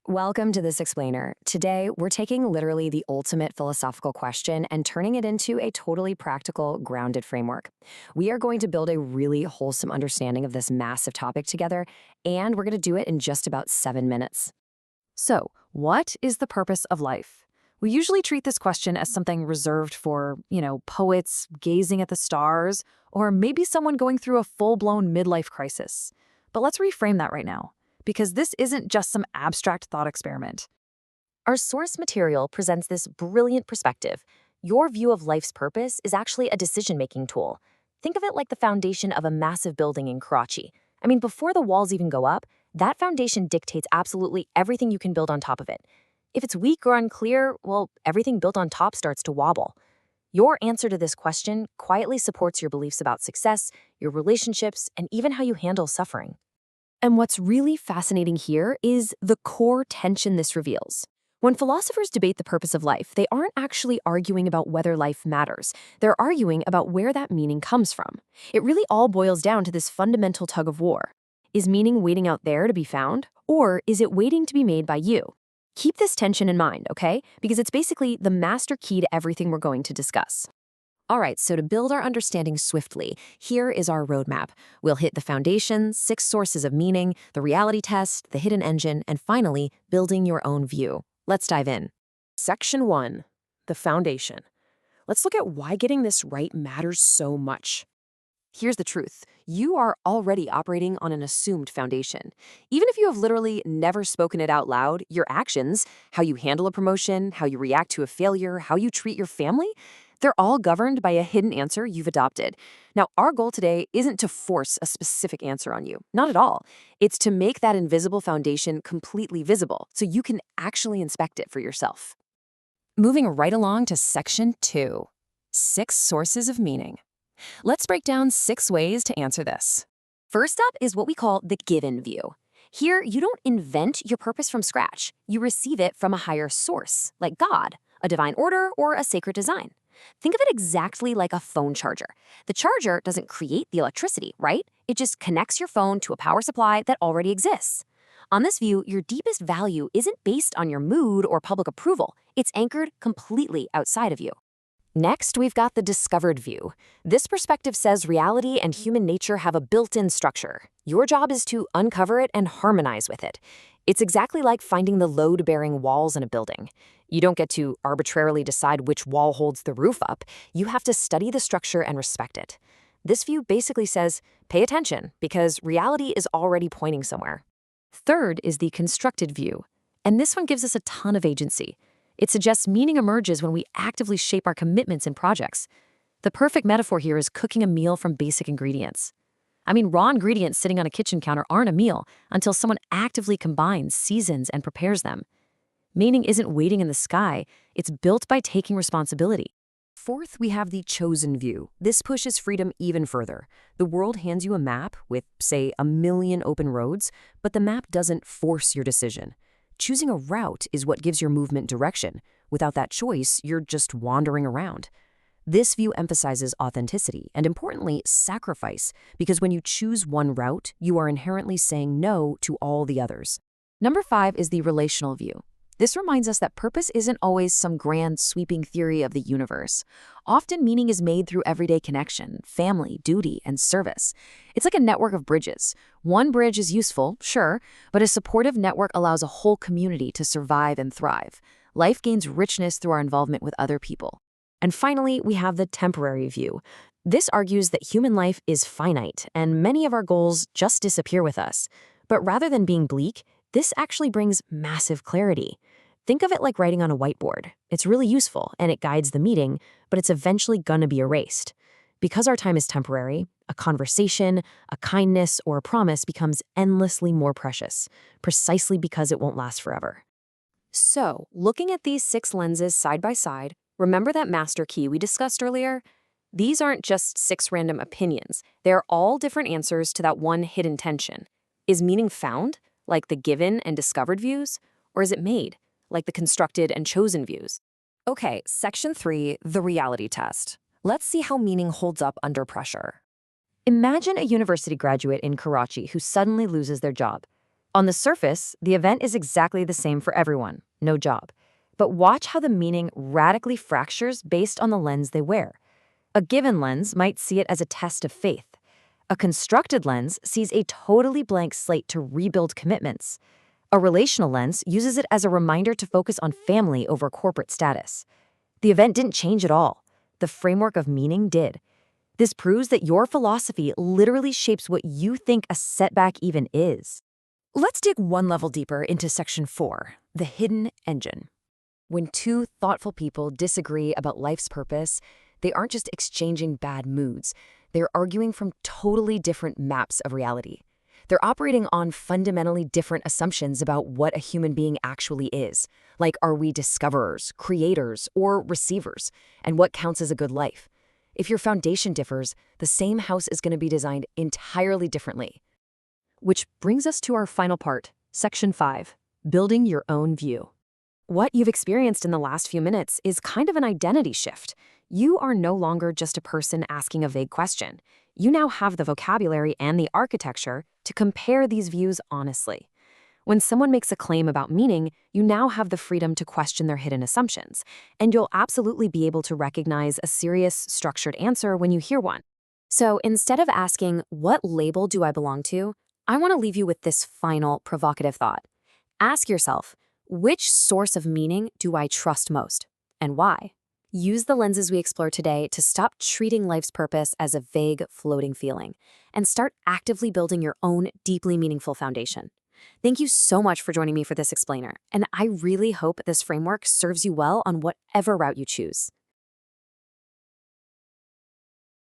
Welcome to This Explainer. Today, we're taking literally the ultimate philosophical question and turning it into a totally practical, grounded framework. We are going to build a really wholesome understanding of this massive topic together, and we're going to do it in just about 7 minutes. So, what is the purpose of life? We usually treat this question as something reserved for, poets gazing at the stars, or maybe someone going through a full-blown midlife crisis. But let's reframe that right now, because this isn't just some abstract thought experiment. Our source material presents this brilliant perspective. Your view of life's purpose is actually a decision-making tool. Think of it like the foundation of a massive building in Karachi. Before the walls even go up, that foundation dictates absolutely everything you can build on top of it. If it's weak or unclear, well, everything built on top starts to wobble. Your answer to this question quietly supports your beliefs about success, your relationships, and even how you handle suffering. And what's really fascinating here is the core tension this reveals. When philosophers debate the purpose of life, they aren't actually arguing about whether life matters. They're arguing about where that meaning comes from. It really all boils down to this fundamental tug of war. Is meaning waiting out there to be found, or is it waiting to be made by you? Keep this tension in mind, okay? Because it's basically the master key to everything we're going to discuss. All right, so to build our understanding swiftly, here is our roadmap. We'll hit the foundation, 6 sources of meaning, the reality test, the hidden engine, and finally, building your own view. Let's dive in. Section 1, the foundation. Let's look at why getting this right matters so much. Here's the truth. You are already operating on an assumed foundation. Even if you have literally never spoken it out loud, your actions, how you handle a promotion, how you react to a failure, how you treat your family, they're all governed by a hidden answer you've adopted. Now, our goal today isn't to force a specific answer on you. Not at all. It's to make that invisible foundation completely visible so you can actually inspect it for yourself. Moving right along to Section 2, 6 sources of meaning. Let's break down 6 ways to answer this. First up is what we call the given view. Here, you don't invent your purpose from scratch. You receive it from a higher source, like God, a divine order, or a sacred design. Think of it exactly like a phone charger. The charger doesn't create the electricity, right? It just connects your phone to a power supply that already exists. On this view, your deepest value isn't based on your mood or public approval. It's anchored completely outside of you. Next, we've got the discovered view. This perspective says reality and human nature have a built-in structure. Your job is to uncover it and harmonize with it. It's exactly like finding the load-bearing walls in a building. You don't get to arbitrarily decide which wall holds the roof up. You have to study the structure and respect it. This view basically says, pay attention, because reality is already pointing somewhere. Third is the constructed view, and this one gives us a ton of agency. It suggests meaning emerges when we actively shape our commitments and projects. The perfect metaphor here is cooking a meal from basic ingredients. Raw ingredients sitting on a kitchen counter aren't a meal until someone actively combines, seasons, and prepares them. Meaning isn't waiting in the sky, it's built by taking responsibility. Fourth, we have the chosen view. This pushes freedom even further. The world hands you a map with, say, 1,000,000 open roads, but the map doesn't force your decision. Choosing a route is what gives your movement direction. Without that choice, you're just wandering around. This view emphasizes authenticity and, importantly, sacrifice, because when you choose one route, you are inherently saying no to all the others. Number 5 is the relational view. This reminds us that purpose isn't always some grand, sweeping theory of the universe. Often, meaning is made through everyday connection, family, duty, and service. It's like a network of bridges. One bridge is useful, sure, but a supportive network allows a whole community to survive and thrive. Life gains richness through our involvement with other people. And finally, we have the temporary view. This argues that human life is finite, and many of our goals just disappear with us. But rather than being bleak, this actually brings massive clarity. Think of it like writing on a whiteboard. It's really useful, and it guides the meeting, but it's eventually gonna be erased. Because our time is temporary, a conversation, a kindness, or a promise becomes endlessly more precious, precisely because it won't last forever. So, looking at these 6 lenses side by side, remember that master key we discussed earlier? These aren't just 6 random opinions. They're all different answers to that one hidden tension. Is meaning found, like the given and discovered views, or is it made, like the constructed and chosen views? Okay, Section 3, the reality test. Let's see how meaning holds up under pressure. Imagine a university graduate in Karachi who suddenly loses their job. On the surface, the event is exactly the same for everyone, no job. But watch how the meaning radically fractures based on the lens they wear. A given lens might see it as a test of faith. A constructed lens sees a totally blank slate to rebuild commitments. A relational lens uses it as a reminder to focus on family over corporate status. The event didn't change at all. The framework of meaning did. This proves that your philosophy literally shapes what you think a setback even is. Let's dig one level deeper into Section 4, the hidden engine. When two thoughtful people disagree about life's purpose, they aren't just exchanging bad moods. They're arguing from totally different maps of reality. They're operating on fundamentally different assumptions about what a human being actually is. Like, are we discoverers, creators, or receivers? And what counts as a good life? If your foundation differs, the same house is going to be designed entirely differently. Which brings us to our final part, Section 5, building your own view. What you've experienced in the last few minutes is kind of an identity shift. You are no longer just a person asking a vague question. You now have the vocabulary and the architecture to compare these views honestly. When someone makes a claim about meaning, you now have the freedom to question their hidden assumptions, and you'll absolutely be able to recognize a serious, structured answer when you hear one. So instead of asking, what label do I belong to? I want to leave you with this final provocative thought. Ask yourself, which source of meaning do I trust most, and why? Use the lenses we explored today to stop treating life's purpose as a vague, floating feeling, and start actively building your own deeply meaningful foundation. Thank you so much for joining me for this explainer, and I really hope this framework serves you well on whatever route you choose.